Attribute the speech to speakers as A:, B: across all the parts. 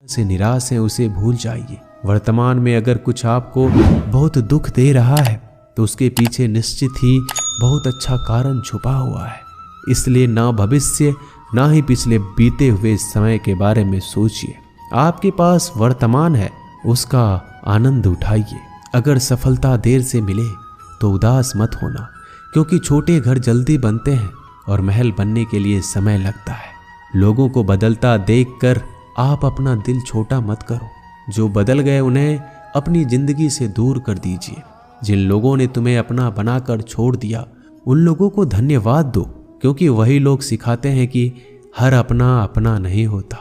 A: से निराश हैं उसे भूल जाइए। वर्तमान में अगर कुछ आपको बहुत दुख दे रहा है तो उसके पीछे निश्चित ही बहुत अच्छा कारण छुपा हुआ है। इसलिए ना भविष्य ना ही पिछले बीते हुए समय के बारे में सोचिए। आपके पास वर्तमान है, उसका आनंद उठाइए। अगर सफलता देर से मिले तो उदास मत होना, क्योंकि छोटे घर जल्दी बनते हैं और महल बनने के लिए समय लगता है। लोगों को बदलता देखकर आप अपना दिल छोटा मत करो। जो बदल गए उन्हें अपनी जिंदगी से दूर कर दीजिए। जिन लोगों ने तुम्हें अपना बनाकर छोड़ दिया उन लोगों को धन्यवाद दो, क्योंकि वही लोग सिखाते हैं कि हर अपना अपना नहीं होता।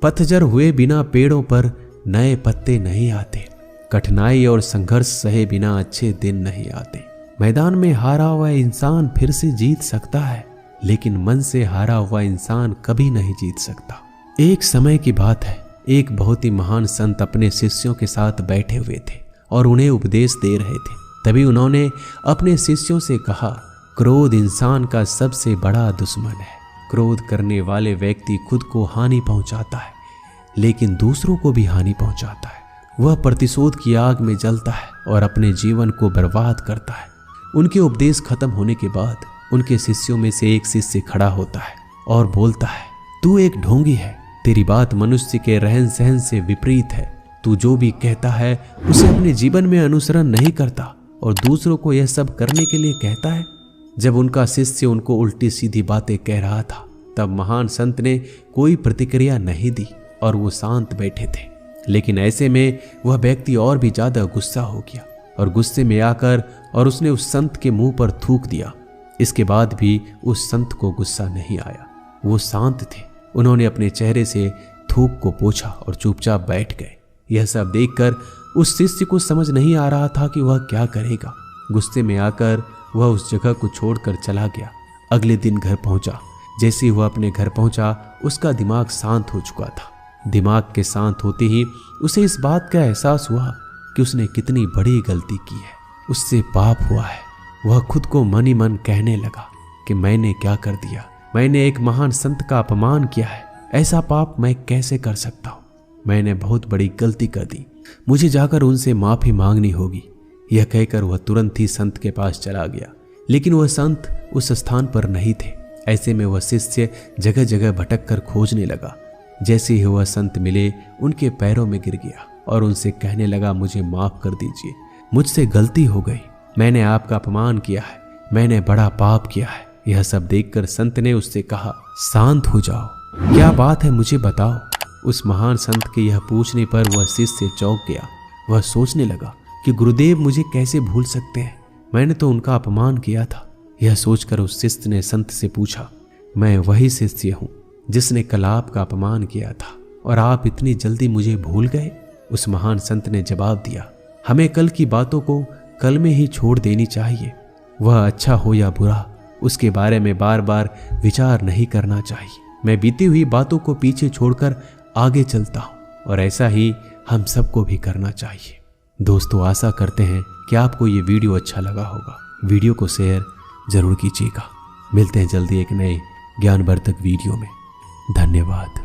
A: पतझड़ हुए बिना पेड़ों पर नए पत्ते नहीं आते। कठिनाई और संघर्ष सहे बिना अच्छे दिन नहीं आते। मैदान में हारा हुआ इंसान फिर से जीत सकता है, लेकिन मन से हारा हुआ इंसान कभी नहीं जीत सकता। एक समय की बात है, एक बहुत ही महान संत अपने शिष्यों के साथ बैठे हुए थे और उन्हें उपदेश दे रहे थे। तभी उन्होंने अपने शिष्यों से कहा, क्रोध इंसान का सबसे बड़ा दुश्मन है। क्रोध करने वाले व्यक्ति खुद को हानि पहुंचाता है, लेकिन दूसरों को भी हानि पहुंचाता है। वह प्रतिशोध की आग में जलता है और अपने जीवन को बर्बाद करता है। उनके उपदेश खत्म होने के बाद उनके शिष्यों में से एक शिष्य खड़ा होता है और बोलता है, तू एक ढोंगी है। तेरी बात मनुष्य के रहन सहन से विपरीत है। तू जो भी कहता है उसे अपने जीवन में अनुसरण नहीं करता और दूसरों को यह सब करने के लिए कहता है। जब उनका शिष्य उनको उल्टी सीधी बातें कह रहा था, तब महान संत ने कोई प्रतिक्रिया नहीं दी और वो शांत बैठे थे। लेकिन ऐसे में वह व्यक्ति और भी ज्यादा गुस्सा हो गया और गुस्से में आकर और उसने उस संत के मुंह पर थूक दिया। इसके बाद भी उस संत को गुस्सा नहीं आया। वो शांत थे। उन्होंने अपने चेहरे से थूक को पोंछा और चुपचाप बैठ गए। यह सब देखकर उस शिष्य को समझ नहीं आ रहा था कि वह क्या करेगा। गुस्से में आकर वह उस जगह को छोड़कर चला गया। अगले दिन घर पहुंचा। जैसे ही वह अपने घर पहुंचा, उसका दिमाग शांत हो चुका था। दिमाग के शांत होते ही उसे इस बात का एहसास हुआ कि उसने कितनी बड़ी गलती की है। उससे पाप हुआ है। वह खुद को मन ही मन कहने लगा कि मैंने क्या कर दिया। मैंने एक महान संत का अपमान किया है। ऐसा पाप मैं कैसे कर सकता हूँ। मैंने बहुत बड़ी गलती कर दी। मुझे जाकर उनसे माफी मांगनी होगी। यह कहकर वह तुरंत ही संत के पास चला गया। लेकिन वह संत उस स्थान पर नहीं थे। ऐसे में वह शिष्य जगह जगह भटक कर खोजने लगा। जैसे ही वह संत मिले, उनके पैरों में गिर गया और उनसे कहने लगा, मुझे माफ कर दीजिए। मुझसे गलती हो गई। मैंने आपका अपमान किया है। मैंने बड़ा पाप किया है। यह सब देखकर संत ने उससे कहा, शांत हो जाओ। क्या बात है, मुझे बताओ। उस महान संत के यह पूछने पर वह शिष्य चौंक गया। वह सोचने लगा कि गुरुदेव मुझे कैसे भूल सकते हैं। मैंने तो उनका अपमान किया था। यह सोचकर उस शिष्य ने संत से पूछा, मैं वही शिष्य हूँ जिसने कल आपका अपमान किया था और आप इतनी जल्दी मुझे भूल गए। उस महान संत ने जवाब दिया, हमें कल की बातों को कल में ही छोड़ देनी चाहिए। वह अच्छा हो या बुरा, उसके बारे में बार बार विचार नहीं करना चाहिए। मैं बीती हुई बातों को पीछे छोड़कर आगे चलता हूँ और ऐसा ही हम सबको भी करना चाहिए। दोस्तों, आशा करते हैं कि आपको ये वीडियो अच्छा लगा होगा। वीडियो को शेयर जरूर कीजिएगा। मिलते हैं जल्दी एक नए ज्ञानवर्धक वीडियो में। धन्यवाद।